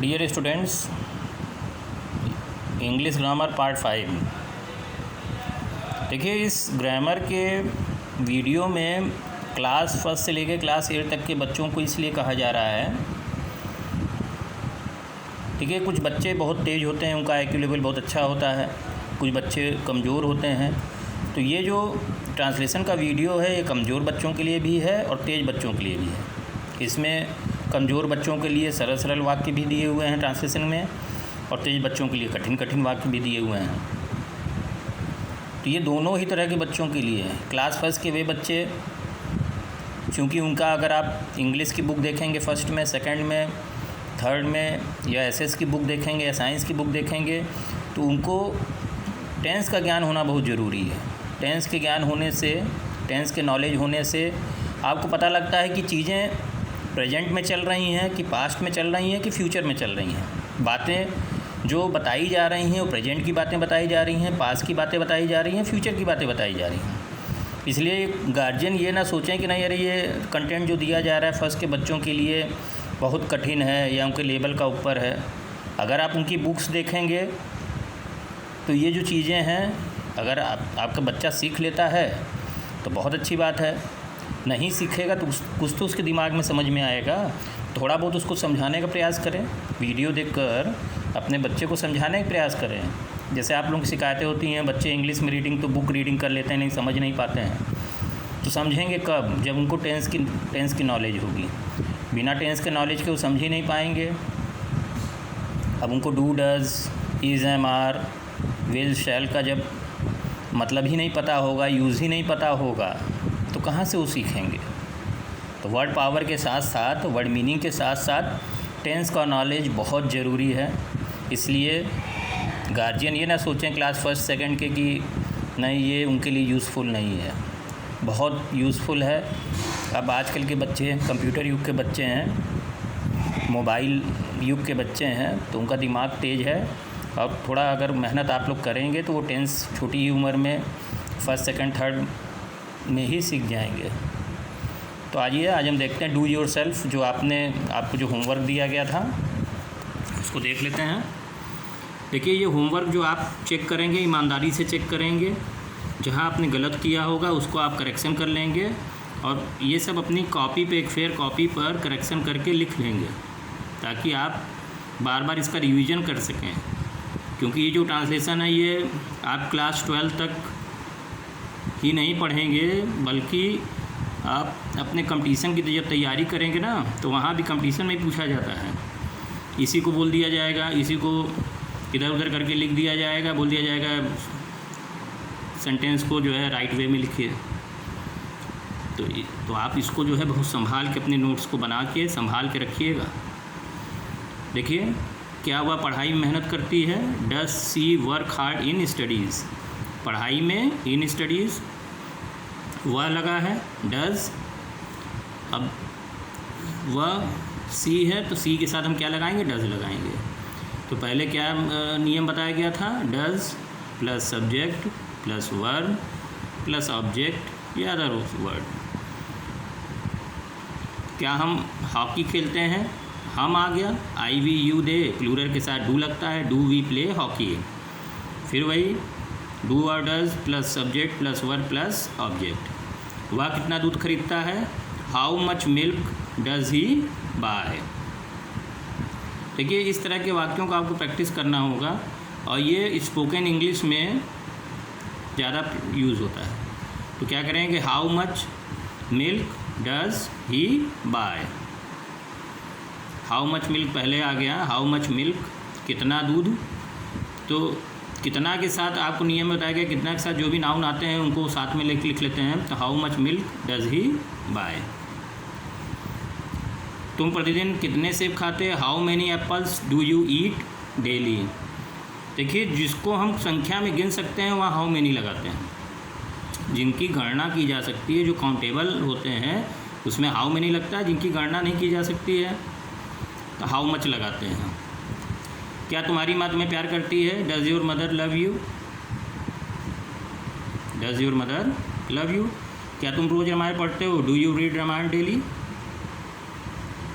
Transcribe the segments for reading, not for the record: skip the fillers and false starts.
Dear students, English grammar part 5। देखिए, इस grammar के वीडियो में क्लास फर्स्ट से लेकर क्लास 8 तक के बच्चों को इसलिए कहा जा रहा है। ठीक है, कुछ बच्चे बहुत तेज़ होते हैं, उनका IQ लेवल बहुत अच्छा होता है, कुछ बच्चे कमज़ोर होते हैं। तो ये जो ट्रांसलेशन का वीडियो है ये कमज़ोर बच्चों के लिए भी है और तेज़ बच्चों के लिए भी है। इसमें कमज़ोर बच्चों के लिए सरल सरल वाक्य भी दिए हुए हैं ट्रांसलेशन में, और तेज़ बच्चों के लिए कठिन कठिन वाक्य भी दिए हुए हैं। तो ये दोनों ही तरह के बच्चों के लिए है। क्लास फर्स्ट के वे बच्चे, क्योंकि उनका अगर आप इंग्लिश की बुक देखेंगे फर्स्ट में, सेकंड में, थर्ड में, या SS की बुक देखेंगे या साइंस की बुक देखेंगे, तो उनको टेंस का ज्ञान होना बहुत ज़रूरी है। टेंस के ज्ञान होने से, टेंस के नॉलेज होने से आपको पता लगता है कि चीज़ें प्रेजेंट में चल रही हैं कि पास्ट में चल रही हैं कि फ्यूचर में चल रही हैं। बातें जो बताई जा रही हैं वो प्रेजेंट की बातें बताई जा रही हैं, पास्ट की बातें बताई जा रही हैं, फ्यूचर की बातें बताई जा रही हैं। इसलिए गार्जियन ये ना सोचें कि नहीं, अरे ये कंटेंट जो दिया जा रहा है फर्स्ट के बच्चों के लिए बहुत कठिन है या उनके लेवल का ऊपर है। अगर आप उनकी बुक्स देखेंगे तो ये जो चीज़ें हैं, अगर आपका बच्चा सीख लेता है तो बहुत अच्छी बात है। नहीं सीखेगा तो कुछ तो उसके दिमाग में समझ में आएगा। थोड़ा बहुत उसको समझाने का प्रयास करें, वीडियो देखकर अपने बच्चे को समझाने का प्रयास करें। जैसे आप लोगों की शिकायतें होती हैं, बच्चे इंग्लिश में रीडिंग तो बुक रीडिंग कर लेते हैं, नहीं समझ नहीं पाते हैं। तो समझेंगे कब? जब उनको टेंस की नॉलेज होगी। बिना टेंस के नॉलेज के वो समझ ही नहीं पाएंगे। अब उनको do, does, is, am, are, will, shall का जब मतलब ही नहीं पता होगा, यूज़ ही नहीं पता होगा, तो कहाँ से वो सीखेंगे? तो वर्ड पावर के साथ साथ, वर्ड मीनिंग के साथ साथ टेंस का नॉलेज बहुत ज़रूरी है। इसलिए गार्जियन ये ना सोचें क्लास फर्स्ट सेकंड के कि नहीं ये उनके लिए यूज़फुल नहीं है। बहुत यूज़फुल है। अब आजकल के बच्चे कंप्यूटर युग के बच्चे हैं, मोबाइल युग के बच्चे हैं, तो उनका दिमाग तेज़ है और थोड़ा अगर मेहनत आप लोग करेंगे तो वो टेंस छोटी ही उम्र में फर्स्ट सेकंड थर्ड में ही सीख जाएंगे। तो आइए आज हम देखते हैं डू योर सेल्फ, जो आपको जो होमवर्क दिया गया था उसको देख लेते हैं। देखिए, ये होमवर्क जो आप चेक करेंगे, ईमानदारी से चेक करेंगे। जहाँ आपने गलत किया होगा उसको आप करेक्शन कर लेंगे, और ये सब अपनी कॉपी पे, एक फेयर कॉपी पर करेक्शन करके लिख लेंगे, ताकि आप बार बार इसका रिवीजन कर सकें। क्योंकि ये जो ट्रांसलेशन है ये आप क्लास 12 तक ही नहीं पढ़ेंगे, बल्कि आप अपने कंपटीशन की जब तैयारी करेंगे ना, तो वहाँ भी कंपटीशन में पूछा जाता है। इसी को बोल दिया जाएगा, इसी को इधर उधर करके लिख दिया जाएगा, बोल दिया जाएगा सेंटेंस को जो है राइट वे में लिखिए। तो आप इसको जो है बहुत संभाल के अपने नोट्स को बना के संभाल के रखिएगा। देखिए, क्या हुआ? पढ़ाई में मेहनत करती है। Does C work hard in studies? पढ़ाई में, इन स्टडीज़ वह लगा है डज। अब वह सी है तो सी के साथ हम क्या लगाएंगे? डज लगाएंगे। तो पहले क्या नियम बताया गया था? Does plus subject plus verb plus object या अदर वर्ड। क्या हम हॉकी खेलते हैं? हम आ गया, आई वी यू दे, प्लूरल के साथ डू लगता है, डू वी प्ले हॉकी। फिर वही डू और does plus subject plus verb plus object. वह कितना दूध खरीदता है? How much milk does he buy. देखिए, इस तरह के वाक्यों का आपको प्रैक्टिस करना होगा, और ये स्पोकन इंग्लिश में ज़्यादा यूज़ होता है। तो क्या करेंगे? How much milk does he buy. How much milk पहले आ गया, हाउ मच मिल्क कितना दूध। तो कितना के साथ आपको नियम में बताया गया, कितना के साथ जो भी नाउन आते हैं उनको साथ में लिख लेते हैं। तो how much milk does he buy. तुम प्रतिदिन कितने सेब खाते हैं? How many apples do you eat daily. देखिए, जिसको हम संख्या में गिन सकते हैं वहाँ हाउ मैनी लगाते हैं। जिनकी गणना की जा सकती है, जो काउंटेबल होते हैं, उसमें हाउ मैनी लगता है। जिनकी गणना नहीं की जा सकती है तो हाउ मच लगाते हैं। क्या तुम्हारी माँ तुम्हें प्यार करती है? Does your mother love you? Does your mother love you? क्या तुम रोज़ रामायण पढ़ते हो? Do you read Ramayana daily?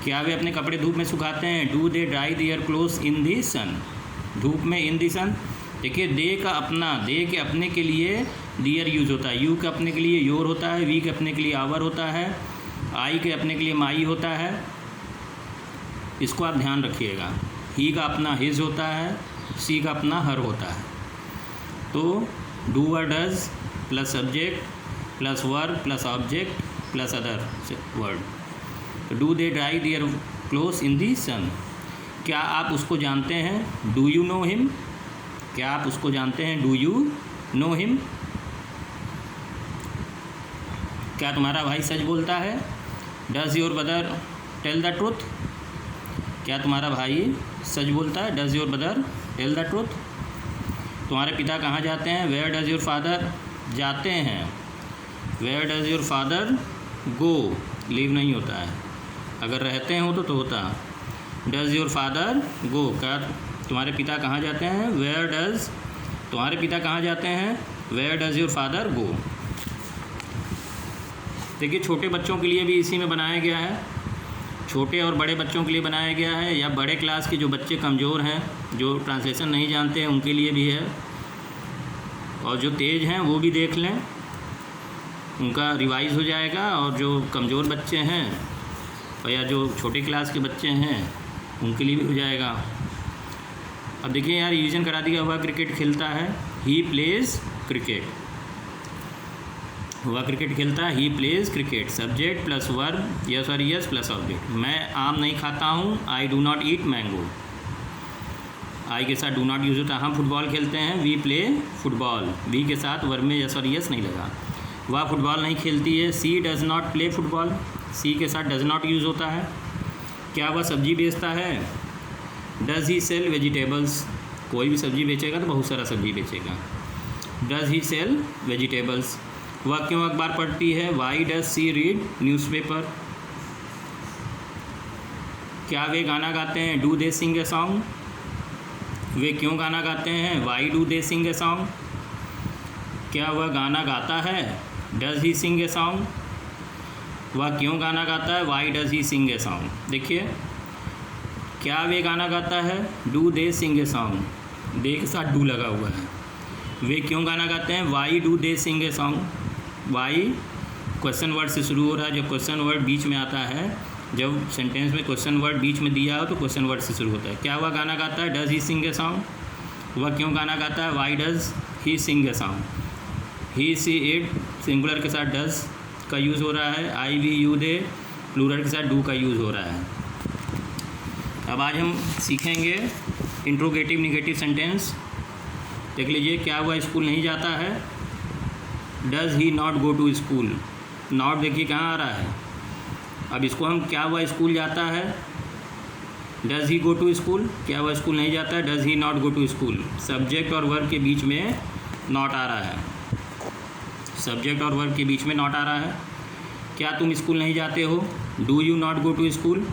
क्या वे अपने कपड़े धूप में सुखाते हैं? Do they dry their clothes in the sun? धूप में, इन दी सन। देखिए दे का अपना, दे के अपने के लिए दियर यूज़ होता है, यू के अपने के लिए योर होता है, वी के अपने के लिए आवर होता है, आई के अपने के लिए माई होता है। इसको आप ध्यान रखिएगा। ही का अपना हिज होता है, सी का अपना हर होता है। तो do or does plus subject plus verb plus object plus other word. Do they dry their clothes in the sun? क्या आप उसको जानते हैं? Do you know him? क्या आप उसको जानते हैं? Do you know him? क्या तुम्हारा भाई सच बोलता है? Does your brother tell the truth? क्या तुम्हारा भाई सच बोलता है? Does your brother tell the truth? तुम्हारे पिता कहाँ जाते हैं? वेयर डज़ योर फादर जाते हैं? Where does your father go? Live नहीं होता है, अगर रहते हो तो होता। Does your father go? क्या तुम्हारे पिता कहाँ जाते हैं? वेयर डज़ तुम्हारे पिता कहाँ जाते हैं? Where does your father go? देखिए छोटे बच्चों के लिए भी इसी में बनाया गया है, छोटे और बड़े बच्चों के लिए बनाया गया है, या बड़े क्लास के जो बच्चे कमज़ोर हैं, जो ट्रांसलेशन नहीं जानते हैं, उनके लिए भी है। और जो तेज़ हैं वो भी देख लें, उनका रिवाइज़ हो जाएगा। और जो कमज़ोर बच्चे हैं और या जो छोटे क्लास के बच्चे हैं उनके लिए भी हो जाएगा। अब देखिए यार रिवीजन करा दिया हुआ, क्रिकेट खेलता है, ही प्लेज़ क्रिकेट। वह क्रिकेट खेलता है, he plays cricket. Subject plus verb, s और यस प्लस ऑब्जेक्ट। मैं आम नहीं खाता हूँ, I do not eat mango. I के साथ डू नॉट यूज़ होता है। हम फुटबॉल खेलते हैं, वी प्ले फुटबॉल। वी के साथ वर्ब में यस और यस नहीं लगा। वह फुटबॉल नहीं खेलती है, सी डज़ नॉट प्ले फुटबॉल। सी के साथ डज़ नॉट यूज़ होता है। क्या वह सब्ज़ी बेचता है? Does he sell vegetables? कोई भी सब्ज़ी बेचेगा तो बहुत सारा सब्ज़ी बेचेगा। Does he sell vegetables? वह क्यों अखबार पढ़ती है? Why does she read newspaper? क्या वे गाना गाते हैं? Do they sing a song? वे क्यों गाना गाते हैं? Why do they sing a song? क्या वह गाना गाता है? Does he sing a song? वह क्यों गाना गाता है? Why does he sing a song? देखिए क्या वे गाना गाता है? Do they sing a song. दे के साथ डू लगा हुआ है। वे क्यों गाना गाते हैं? Why do they sing a song? Why question word से शुरू हो रहा है। जब क्वेश्चन वर्ड बीच में आता है, जब सेंटेंस में क्वेश्चन वर्ड बीच में दिया हो तो क्वेश्चन वर्ड से शुरू होता है। क्या वह गाना गाता है? Does he sing a song? वह क्यों गाना गाता है? Why does he sing a song? He she it singular के साथ डज़ का यूज़ हो रहा है। I we you they plural के साथ डू का यूज़ हो रहा है। अब आज हम सीखेंगे इंट्रोगेटिव निगेटिव सेंटेंस। देख लीजिए, क्या वह स्कूल नहीं जाता है? Does he not go to school? Not देखिए कहाँ आ रहा है। अब इसको हम क्या वह स्कूल जाता है? Does he go to school? क्या वह स्कूल नहीं जाता है? Does he not go to school? Subject और वर्ब के बीच में नॉट आ रहा है। सब्जेक्ट और वर्ब के बीच में नॉट आ रहा है। क्या तुम स्कूल नहीं जाते हो? Do you not go to school?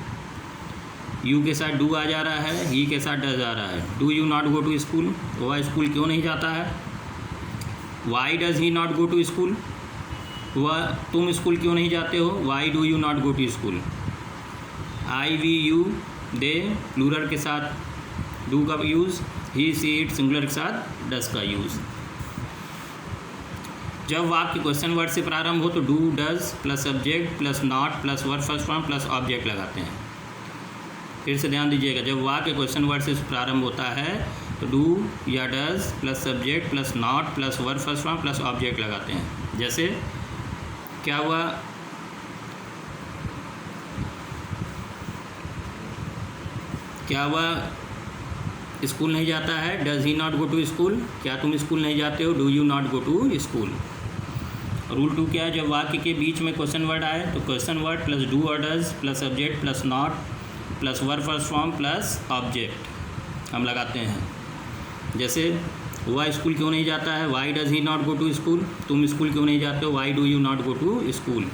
You के साथ डू आ जा रहा है, ही के साथ डज आ रहा है। Do you not go to school? वह स्कूल क्यों नहीं जाता है? Why does he not go to school? वह तुम स्कूल क्यों नहीं जाते हो? Why do you not go to school? I we you they plural के साथ डू का use, he she it singular के साथ डज का यूज़। जब वाक्य क्वेश्चन वर्ड से प्रारंभ हो तो do does plus subject plus not plus verb first form plus object लगाते हैं। फिर से ध्यान दीजिएगा, जब वाक्य क्वेश्चन वर्ड से प्रारंभ होता है तो डू या does plus subject plus not plus verb first form plus object लगाते हैं। जैसे क्या हुआ? क्या हुआ? स्कूल नहीं जाता है, does he not go to school? क्या तुम स्कूल नहीं जाते हो? Do you not go to school? Rule 2 क्या है? जब वाक्य के बीच में क्वेश्चन वर्ड आए तो क्वेश्चन वर्ड प्लस डू और does plus subject plus not plus verb first form plus object हम लगाते हैं। जैसे वह स्कूल क्यों नहीं जाता है? Why does he not go to school? तुम स्कूल क्यों नहीं जाते हो? Why do you not go to school?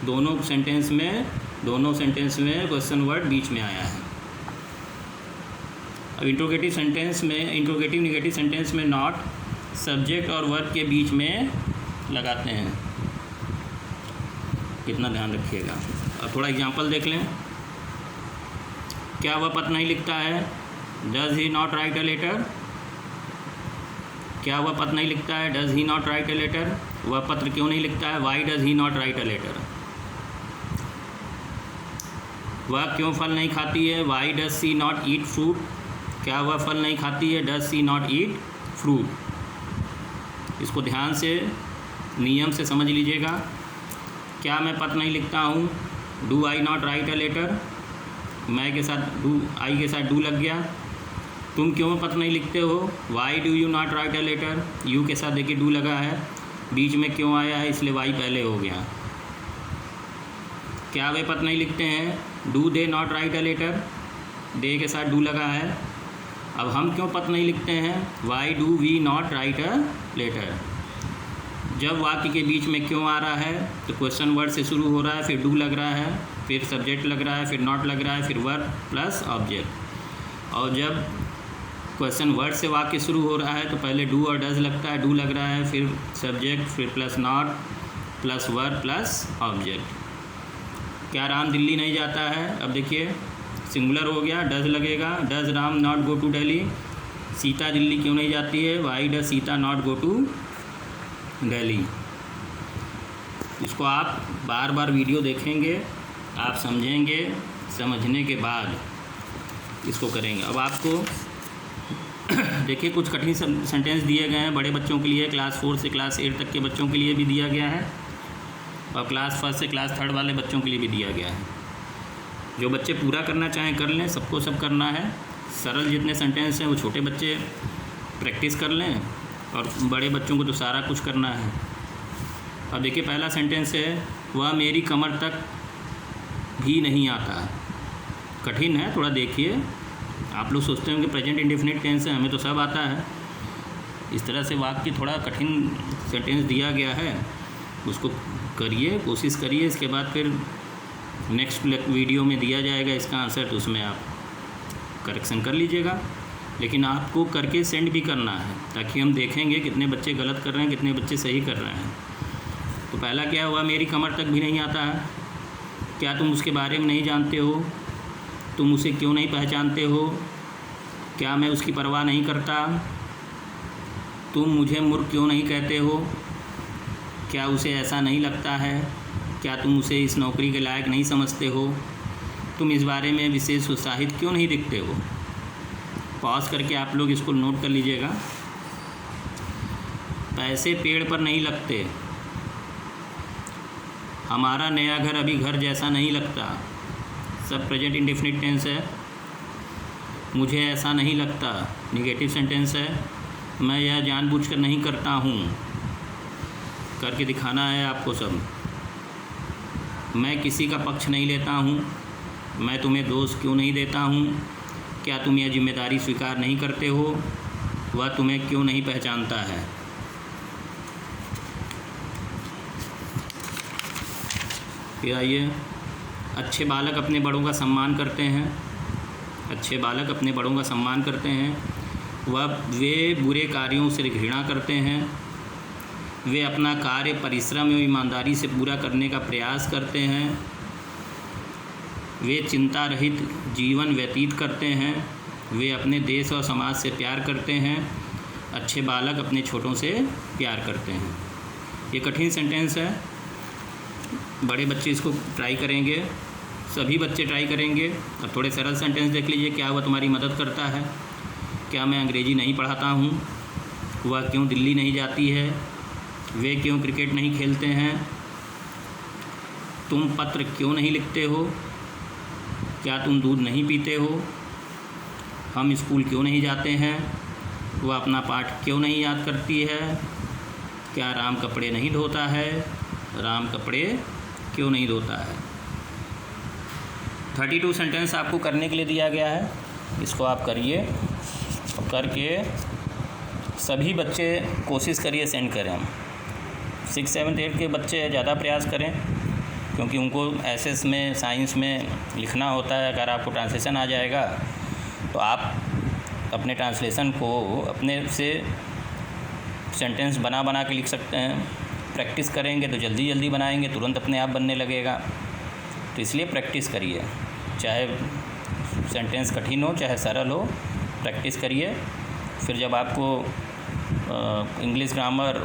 दोनों सेंटेंस में क्वेश्चन वर्ड बीच में आया है। अब इंट्रोगेटिव निगेटिव सेंटेंस में नॉट सब्जेक्ट और वर्ब के बीच में लगाते हैं। कितना ध्यान रखिएगा। अब थोड़ा एग्जांपल देख लें। क्या वह पत्र नहीं लिखता है? Does he not write a letter? क्या वह पत्र नहीं लिखता है? Does he not write a letter? वह पत्र क्यों नहीं लिखता है? Why does he not write a letter? वह क्यों फल नहीं खाती है? Why does she not eat fruit? क्या वह फल नहीं खाती है? Does she not eat fruit? इसको ध्यान से नियम से समझ लीजिएगा। क्या मैं पत्र नहीं लिखता हूँ? Do I not write a letter? मैं के साथ डू, आई के साथ डू लग गया। तुम क्यों पत्र नहीं लिखते हो? Why do you not write a letter? You के साथ देखिए डू लगा है, बीच में क्यों आया है, इसलिए वाई पहले हो गया। क्या वे पत्र नहीं लिखते हैं? Do they not write a letter? They के साथ डू लगा है। अब हम क्यों पत्र नहीं लिखते हैं? Why do we not write a letter? जब वाक्य के बीच में क्यों आ रहा है तो क्वेश्चन वर्ड से शुरू हो रहा है, फिर डू लग रहा है, फिर सब्जेक्ट लग रहा है, फिर नॉट लग रहा है, फिर वर्ब प्लस ऑब्जेक्ट। और जब क्वेश्चन वर्ड से वाक्य शुरू हो रहा है तो पहले डू और डज लगता है, डू लग रहा है, फिर सब्जेक्ट, फिर plus not plus verb plus object. क्या राम दिल्ली नहीं जाता है? अब देखिए सिंगुलर हो गया, डज लगेगा। Does Ram not go to Delhi? Sita Delhi क्यों नहीं जाती है? Why does Sita not go to Delhi? इसको आप बार बार वीडियो देखेंगे, आप समझेंगे, समझने के बाद इसको करेंगे। अब आपको देखिए कुछ कठिन सेंटेंस दिए गए हैं बड़े बच्चों के लिए, क्लास 4 से क्लास 8 तक के बच्चों के लिए भी दिया गया है और क्लास 1 से क्लास 3 वाले बच्चों के लिए भी दिया गया है। जो बच्चे पूरा करना चाहें कर लें, सबको सब करना है। सरल जितने सेंटेंस हैं वो छोटे बच्चे प्रैक्टिस कर लें और बड़े बच्चों को तो सारा कुछ करना है। अब देखिए पहला सेंटेंस है, वह मेरी कमर तक भी नहीं आता। कठिन है थोड़ा, देखिए। आप लोग सोचते हैं कि प्रेजेंट इंडेफिनिट टेंस है, हमें तो सब आता है। इस तरह से वाक्य थोड़ा कठिन सेंटेंस दिया गया है, उसको करिए, कोशिश करिए। इसके बाद फिर नेक्स्ट वीडियो में दिया जाएगा इसका आंसर, तो उसमें आप करेक्शन कर लीजिएगा। लेकिन आपको करके सेंड भी करना है ताकि हम देखेंगे कितने बच्चे गलत कर रहे हैं, कितने बच्चे सही कर रहे हैं। तो पहला क्या हुआ? मेरी कमर तक भी नहीं आता है। क्या तुम उसके बारे में नहीं जानते हो? तुम उसे क्यों नहीं पहचानते हो? क्या मैं उसकी परवाह नहीं करता? तुम मुझे मूर्ख क्यों नहीं कहते हो? क्या उसे ऐसा नहीं लगता है? क्या तुम उसे इस नौकरी के लायक नहीं समझते हो? तुम इस बारे में विशेष उत्साहित क्यों नहीं दिखते हो? पॉज करके आप लोग इसको नोट कर लीजिएगा। पैसे पेड़ पर नहीं लगते। हमारा नया घर अभी घर जैसा नहीं लगता। सब प्रेजेंट इंडेफिनिट टेंस है। मुझे ऐसा नहीं लगता, निगेटिव सेंटेंस है। मैं यह जानबूझकर नहीं करता हूँ, करके दिखाना है आपको सब। मैं किसी का पक्ष नहीं लेता हूँ। मैं तुम्हें दोष क्यों नहीं देता हूँ? क्या तुम यह जिम्मेदारी स्वीकार नहीं करते हो? वह तुम्हें क्यों नहीं पहचानता है? फिर आइए, अच्छे बालक अपने बड़ों का सम्मान करते हैं। अच्छे बालक अपने बड़ों का सम्मान करते हैं। वे बुरे कार्यों से घृणा करते हैं। वे अपना कार्य परिश्रम एवं ईमानदारी से पूरा करने का प्रयास करते हैं। वे चिंता रहित जीवन व्यतीत करते हैं। वे अपने देश और समाज से प्यार करते हैं। अच्छे बालक अपने छोटों से प्यार करते हैं। ये कठिन सेंटेंस है, बड़े बच्चे इसको ट्राई करेंगे, सभी बच्चे ट्राई करेंगे। और थोड़े सरल सेंटेंस देख लीजिए, क्या वह तुम्हारी मदद करता है? क्या मैं अंग्रेज़ी नहीं पढ़ाता हूँ? वह क्यों दिल्ली नहीं जाती है? वे क्यों क्रिकेट नहीं खेलते हैं? तुम पत्र क्यों नहीं लिखते हो? क्या तुम दूध नहीं पीते हो? हम स्कूल क्यों नहीं जाते हैं? वह अपना पाठ क्यों नहीं याद करती है? क्या राम कपड़े नहीं धोता है? राम कपड़े क्यों नहीं धोता है? 32 सेंटेंस आपको करने के लिए दिया गया है। इसको आप करिए और करके सभी बच्चे कोशिश करिए सेंड करें। 6, 7, 8 के बच्चे ज़्यादा प्रयास करें क्योंकि उनको एसएस में, साइंस में लिखना होता है। अगर आपको ट्रांसलेशन आ जाएगा तो आप अपने ट्रांसलेशन को अपने से सेंटेंस बना बना के लिख सकते हैं। प्रैक्टिस करेंगे तो जल्दी जल्दी बनाएंगे, तुरंत अपने आप बनने लगेगा। तो इसलिए प्रैक्टिस करिए, चाहे सेंटेंस कठिन हो चाहे सरल हो, प्रैक्टिस करिए। फिर जब आपको इंग्लिश ग्रामर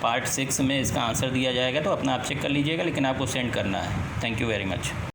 पार्ट 6 में इसका आंसर दिया जाएगा तो अपना आप चेक कर लीजिएगा, लेकिन आपको सेंड करना है। Thank you very much.